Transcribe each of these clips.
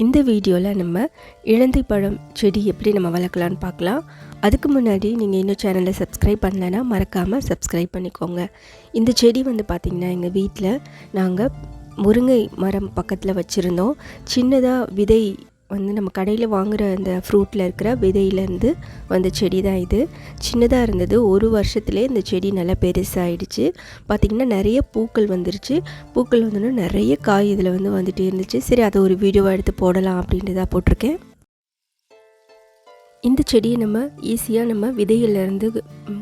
இந்த வீடியோவில் நம்ம இலந்தை பழம் செடி எப்படி நம்ம வளர்க்கலான்னு பார்க்கலாம். அதுக்கு முன்னாடி நீங்கள் இன்னும் சேனலை சப்ஸ்கிரைப் பண்ணலைன்னா மறக்காமல் சப்ஸ்கிரைப் பண்ணிக்கோங்க. இந்த செடி பார்த்திங்கன்னா எங்கள் வீட்டில் நாங்கள் முருங்கை மரம் பக்கத்தில் வச்சுருந்தோம். சின்னதாக விதை நம்ம கடையில் வாங்குகிற அந்த ஃப்ரூட்டில் இருக்கிற விதையிலேருந்து வந்த செடி தான் இது. சின்னதாக இருந்தது. ஒரு வருஷத்துலேயே இந்த செடி நல்லா பெருசாகிடுச்சு. பார்த்திங்கன்னா நிறைய பூக்கள் வந்துருச்சு. பூக்கள் வந்தோன்னா நிறைய காய் இதில் வந்துகிட்டே இருந்துச்சு. சரி, அதை ஒரு வீடியோவாக எடுத்து போடலாம் அப்படின்ட்டு தான் போட்டிருக்கேன். இந்த செடியை நம்ம ஈஸியாக விதையிலேருந்து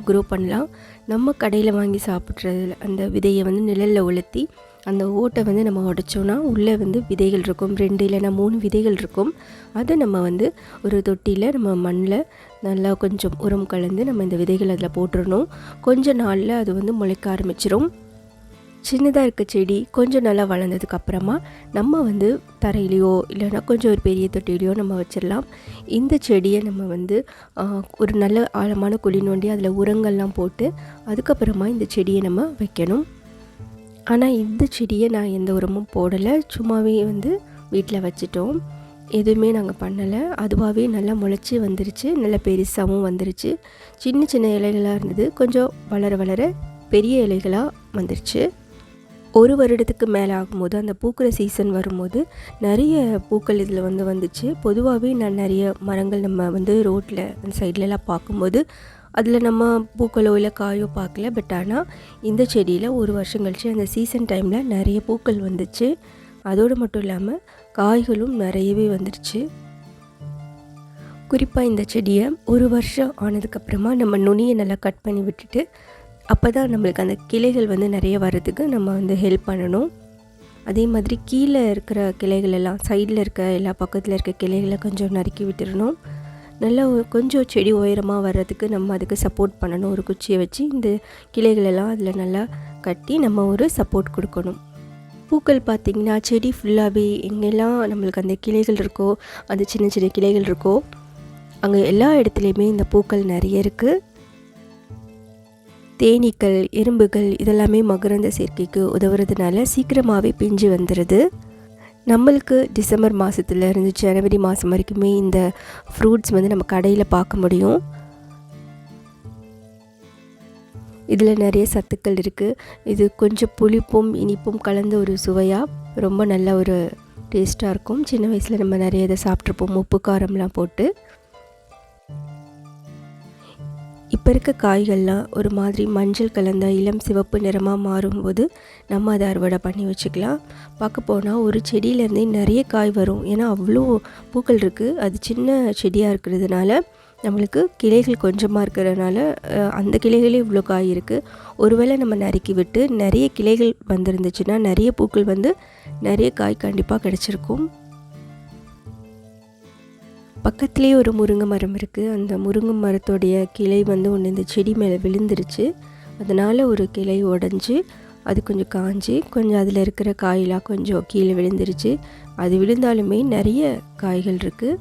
க்ரோ பண்ணலாம். நம்ம கடையில் வாங்கி சாப்பிட்றதுல அந்த விதையை நிழலில் உலர்த்தி அந்த ஓட்டை நம்ம உடைச்சோன்னா உள்ளே விதைகள் இருக்கும். 2 இல்லைன்னா 3 விதைகள் இருக்கும். அதை நம்ம ஒரு தொட்டியில் நம்ம மண்ணில் நல்லா கொஞ்சம் உரம் கலந்து நம்ம இந்த விதைகள் அதில் போட்டுடணும். கொஞ்ச நாளில் அது முளைக்க ஆரம்பிச்சிடும். சின்னதாக இருக்க செடி கொஞ்சம் நல்லா வளர்ந்ததுக்கப்புறமா நம்ம தரையிலையோ இல்லைன்னா கொஞ்சம் ஒரு பெரிய தொட்டிலையோ நம்ம வச்சிடலாம். இந்த செடியை நம்ம ஒரு நல்ல ஆழமான குழி நோண்டி அதில் உரங்கள்லாம் போட்டு அதுக்கப்புறமா இந்த செடியை நம்ம வைக்கணும். ஆனால் இந்த செடியை நான் எந்த உரமும் போடலை. சும்மாவே வீட்டில் வச்சிட்டோம். எதுவுமே நாங்கள் பண்ணலை. அதுவாகவே நல்லா முளைச்சி வந்துருச்சு. நல்லா பெருசாகவும் வந்துருச்சு. சின்ன சின்ன இலைகளாக இருந்தது. கொஞ்சம் வளர வளர பெரிய இலைகளாக வந்துருச்சு. 1 வருடத்துக்கு மேலே ஆகும்போது அந்த பூக்கிற சீசன் வரும்போது நிறைய பூக்கள் இதில் வந்துச்சு. பொதுவாகவே நான் நிறைய மரங்கள் நம்ம ரோட்டில் அந்த சைட்லலாம் பார்க்கும்போது அதில் நம்ம பூக்களோ இல்லை காயோ பார்க்கல. பட் ஆனால் இந்த செடியில் 1 வருஷம் கழிச்சு அந்த சீசன் டைமில் நிறைய பூக்கள் வந்துச்சு. அதோடு மட்டும் இல்லாமல் காய்களும் நிறையவே வந்துடுச்சு. குறிப்பாக இந்த செடியை 1 வருஷம் ஆனதுக்கப்புறமா நம்ம நுனியை நல்லா கட் பண்ணி விட்டுட்டு அப்போ தான் நம்மளுக்கு அந்த கிளைகள் நிறைய வர்றதுக்கு நம்ம ஹெல்ப் பண்ணணும். அதே மாதிரி கீழே இருக்கிற கிளைகள் எல்லாம் சைடில் இருக்க எல்லா பக்கத்தில் இருக்க கிளைகளை கொஞ்சம் நறுக்கி விட்டுடணும். நல்லா கொஞ்சம் செடி உயரமாக வர்றதுக்கு நம்ம அதுக்கு சப்போர்ட் பண்ணணும். ஒரு குச்சியை வச்சு இந்த கிளைகளெல்லாம் அதில் நல்லா கட்டி நம்ம ஒரு சப்போர்ட் கொடுக்கணும். பூக்கள் பார்த்திங்கன்னா செடி ஃபுல்லாகவே எங்கெல்லாம் நம்மளுக்கு அந்த கிளைகள் இருக்கோ, அந்த சின்ன சின்ன கிளைகள் இருக்கோ, அங்கே எல்லா இடத்துலையுமே இந்த பூக்கள் நிறைய இருக்குது. தேனீக்கள், எறும்புகள் இதெல்லாமே மகரந்த சேர்க்கைக்கு உதவுறதுனால சீக்கிரமாகவே பிஞ்சு வந்துடுது. நம்மளுக்கு டிசம்பர் மாதத்துலேருந்து ஜனவரி மாதம் வரைக்குமே இந்த ஃப்ரூட்ஸ் நம்ம கடையில் பார்க்க முடியும். இதில் நிறைய சத்துக்கள் இருக்குது. இது கொஞ்சம் புளிப்பும் இனிப்பும் கலந்த ஒரு சுவையாக ரொம்ப நல்ல ஒரு டேஸ்ட்டாக இருக்கும். சின்ன வயசில் நம்ம நிறைய இதை சாப்பிட்ருப்போம், உப்பு காரம்லாம் போட்டு. இப்போ இருக்க காய்கள்லாம் ஒரு மாதிரி மஞ்சள் கலந்த இளம் சிவப்பு நிறமாக மாறும்போது நம்ம அதை அறுவடை பண்ணி வச்சுக்கலாம். பார்க்க போனால் ஒரு செடியிலேருந்தே நிறைய காய் வரும். ஏன்னா அவ்வளோ பூக்கள் இருக்குது. அது சின்ன செடியாக இருக்கிறதுனால நம்மளுக்கு கிளைகள் கொஞ்சமாக இருக்கிறதுனால அந்த கிளைகளே இவ்வளோ காய் இருக்குது. ஒருவேளை நம்ம நறுக்கி விட்டு நிறைய கிளைகள் வந்துருந்துச்சுன்னா நிறைய பூக்கள் நிறைய காய் கண்டிப்பாக கிடச்சிருக்கும். பக்கத்துலேயே ஒரு முருங்கை மரம் இருக்குது. அந்த முருங்கை மரத்தோடைய கிளை ஒன்று இந்த செடி மேலே விழுந்துருச்சு. அதனால் ஒரு கிளை உடஞ்சி அது கொஞ்சம் காஞ்சி கொஞ்சம் அதில் இருக்கிற காயெலாம் கொஞ்சம் கீழே விழுந்துருச்சு. அது விழுந்தாலுமே நிறைய காய்கள் இருக்குது.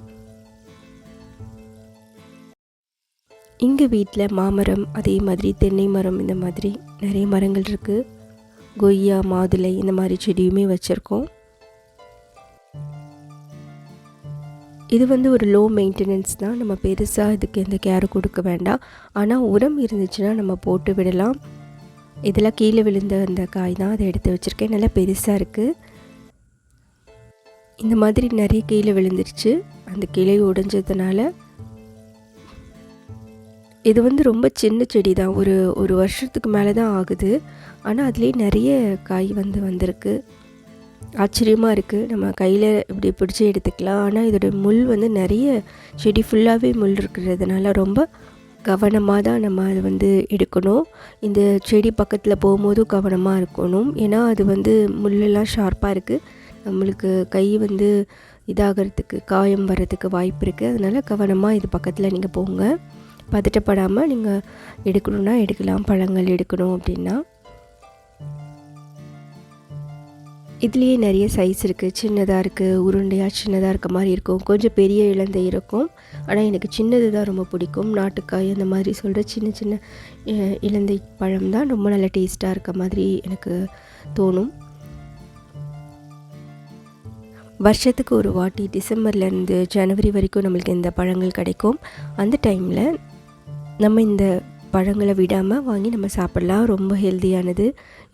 இங்கே வீட்டில் மாமரம், அதே மாதிரி தென்னை மரம், இந்த மாதிரி நிறைய மரங்கள் இருக்குது. கொய்யா, மாதுளை இந்த மாதிரி செடியுமே வச்சுருக்கோம். இது ஒரு லோ மெயின்டெனன்ஸ் தான். நம்ம பெருசாக இதுக்கு எந்த கேர் கொடுக்க வேண்டாம். ஆனால் உரம் இருந்துச்சுன்னா நம்ம போட்டு விடலாம். இதெல்லாம் கீழே விழுந்த அந்த காய் தான், அதை எடுத்து வச்சுருக்கேன். நல்லா பெருசாக இருக்குது. இந்த மாதிரி நிறைய கீழே விழுந்துருச்சு. அந்த கிளை உடைஞ்சதுனால இது ரொம்ப சின்ன செடி தான். ஒரு வருஷத்துக்கு மேலே தான் ஆகுது. ஆனால் அதுலேயே நிறைய காய் வந்திருக்கு. ஆச்சரியமாக இருக்குது. நம்ம கையில் இப்படி பிடிச்சி எடுத்துக்கலாம். ஆனால் இதோட முள் நிறைய செடி ஃபுல்லாகவே முள் இருக்கிறதுனால ரொம்ப கவனமாக தான் நம்ம அதை எடுக்கணும். இந்த செடி பக்கத்தில் போகும்போதும் கவனமாக இருக்கணும். ஏன்னா அது முள்ளெல்லாம் ஷார்ப்பாக இருக்குது. நம்மளுக்கு கை இதாகிறதுக்கு, காயம் வர்றதுக்கு வாய்ப்பு இருக்குது. அதனால் கவனமாக இது பக்கத்தில் நீங்கள் போங்க. பதட்டப்படாமல் நீங்கள் எடுக்கணுன்னா எடுக்கலாம். பழங்கள் எடுக்கணும் அப்படின்னா இதுலேயே நிறைய சைஸ் இருக்குது. சின்னதாக இருக்குது, உருண்டையாக சின்னதாக இருக்க மாதிரி இருக்கும், கொஞ்சம் பெரிய இலந்தை இருக்கும். ஆனால் எனக்கு சின்னது தான் ரொம்ப பிடிக்கும். நாட்டுக்காய் அந்த மாதிரி சொல்கிற சின்ன சின்ன இலந்தை பழம் தான் ரொம்ப நல்ல டேஸ்ட்டாக இருக்க மாதிரி எனக்கு தோணும். வருஷத்துக்கு ஒரு வாட்டி டிசம்பர்லேருந்து ஜனவரி வரைக்கும் நம்மளுக்கு இந்த பழங்கள் கிடைக்கும். அந்த டைமில் நம்ம இந்த பழங்களை விடாமல் வாங்கி நம்ம சாப்பிட்லாம். ரொம்ப ஹெல்த்தியானது.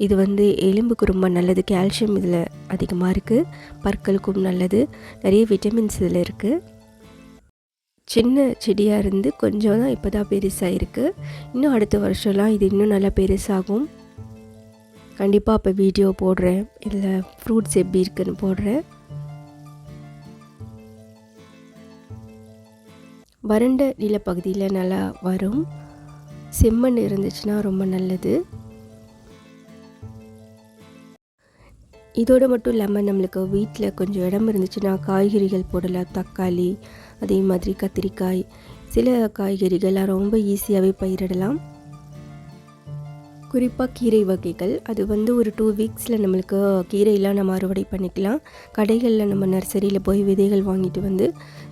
இது வந்து எலும்புக்கு ரொம்ப நல்லது. கால்சியம் இதில் அதிகமாக இருக்குது. பற்களுக்கும் நல்லது. நிறைய விட்டமின்ஸ் இதில் இருக்குது. சின்ன செடியாக இருந்து கொஞ்சம் தான் இப்போ தான் பெருசாக இருக்குது. இன்னும் அடுத்த வருஷம்லாம் இது இன்னும் நல்லா பெருசாகும். கண்டிப்பாக அப்போ வீடியோ போடுறேன். இதில் ஃப்ரூட்ஸ் எப்படி இருக்குன்னு போடுறேன். வறண்ட நிலப்பகுதியில் நல்லா வரும். செம்மண் இருந்துச்சுன்னா ரொம்ப நல்லது. இதோடு மட்டும் இல்லாமல் நம்மளுக்கு வீட்டில் கொஞ்சம் இடம் இருந்துச்சுன்னா காய்கறிகள் போடலாம். தக்காளி, அதே மாதிரி கத்திரிக்காய், சில காய்கறிகள்லாம் ரொம்ப ஈஸியாகவே பயிரிடலாம். குறிப்பாக கீரை வகைகள், அது வந்து ஒரு 2 வீக்ஸில் நம்மளுக்கு கீரையெல்லாம் நம்ம அறுவடை பண்ணிக்கலாம். கடைகளில் நம்ம நர்சரியில் போய் விதைகள் வாங்கிட்டு வந்து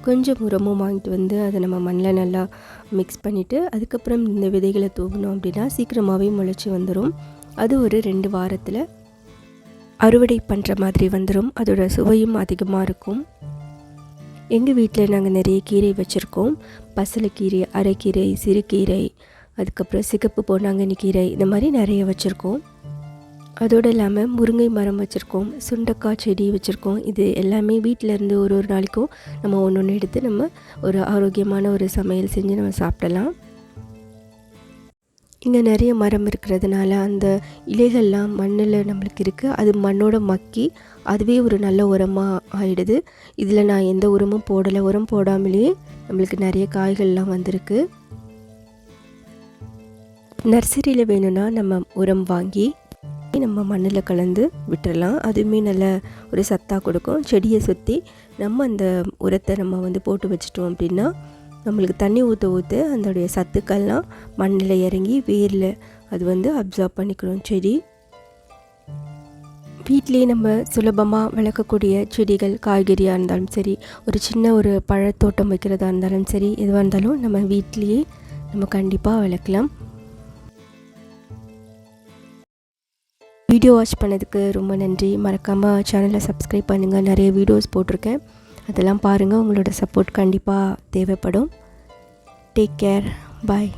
கொஞ்சம் உரமும் வாங்கிட்டு வந்து அதை நம்ம மண்ணில் நல்லா மிக்ஸ் பண்ணிவிட்டு அதுக்கப்புறம் இந்த விதைகளை தூவினோம் அப்படின்னா சீக்கிரமாகவே முளைச்சி வந்துடும். அது ஒரு 2 வாரத்தில் அறுவடை பண்ணுற மாதிரி வந்துடும். அதோட சுவையும் அதிகமாக இருக்கும். எங்கள் வீட்டில் நாங்கள் நிறைய கீரை வச்சுருக்கோம். பசலைக்கீரை, அரைக்கீரை, சிறுகீரை, அதுக்கப்புறம் சிகப்பு பொன்னாங்கண்ணி கீரை, இந்த மாதிரி நிறைய வச்சுருக்கோம். அதோடு இல்லாமல் முருங்கை மரம் வச்சுருக்கோம். சுண்டக்காய் செடி வச்சுருக்கோம். இது எல்லாமே வீட்டிலேருந்து ஒரு நாளைக்கும் நம்ம ஒன்று எடுத்து நம்ம ஒரு ஆரோக்கியமான ஒரு சமையல் செஞ்சு நம்ம சாப்பிடலாம். இங்கே நிறைய மரம் இருக்கிறதுனால அந்த இலைகள்லாம் மண்ணில் நம்மளுக்கு இருக்குது. அது மண்ணோட மக்கி அதுவே ஒரு நல்ல உரமாக ஆகிடுது. இதில் நான் எந்த உரமும் போடலை. உரம் போடாமலேயே நம்மளுக்கு நிறைய காய்கள்லாம் வந்திருக்கு. நர்சரியில் வேணும்னா நம்ம உரம் வாங்கி நம்ம மண்ணில் கலந்து விட்டுடலாம். அதுவுமே நல்ல ஒரு சத்தாக கொடுக்கும். செடியை சுற்றி நம்ம அந்த உரத்தை நம்ம வந்து போட்டு வச்சிட்டோம் அப்படின்னா நம்மளுக்கு தண்ணி ஊற்ற அதோடைய சத்துக்கள்லாம் மண்ணில் இறங்கி வேரில் அது வந்து அப்சார்ப் பண்ணிக்கணும் செடி. வீட்டிலே நம்ம சுலபமாக வளர்க்கக்கூடிய செடிகள், காய்கறியாக இருந்தாலும் சரி, ஒரு சின்ன ஒரு பழத்தோட்டம் வைக்கிறதா இருந்தாலும் சரி, எதுவாக இருந்தாலும் நம்ம வீட்டிலையே நம்ம கண்டிப்பாக வளர்க்கலாம். வீடியோ வாட்ச் பண்ணதுக்கு ரொம்ப நன்றி. மறக்காமல் சேனலை சப்ஸ்கிரைப் பண்ணுங்கள். நிறைய வீடியோஸ் போட்டிருக்கேன், அதெல்லாம் பாருங்கள். உங்களோட சப்போர்ட் கண்டிப்பாக தேவைப்படும். Take care. பாய்.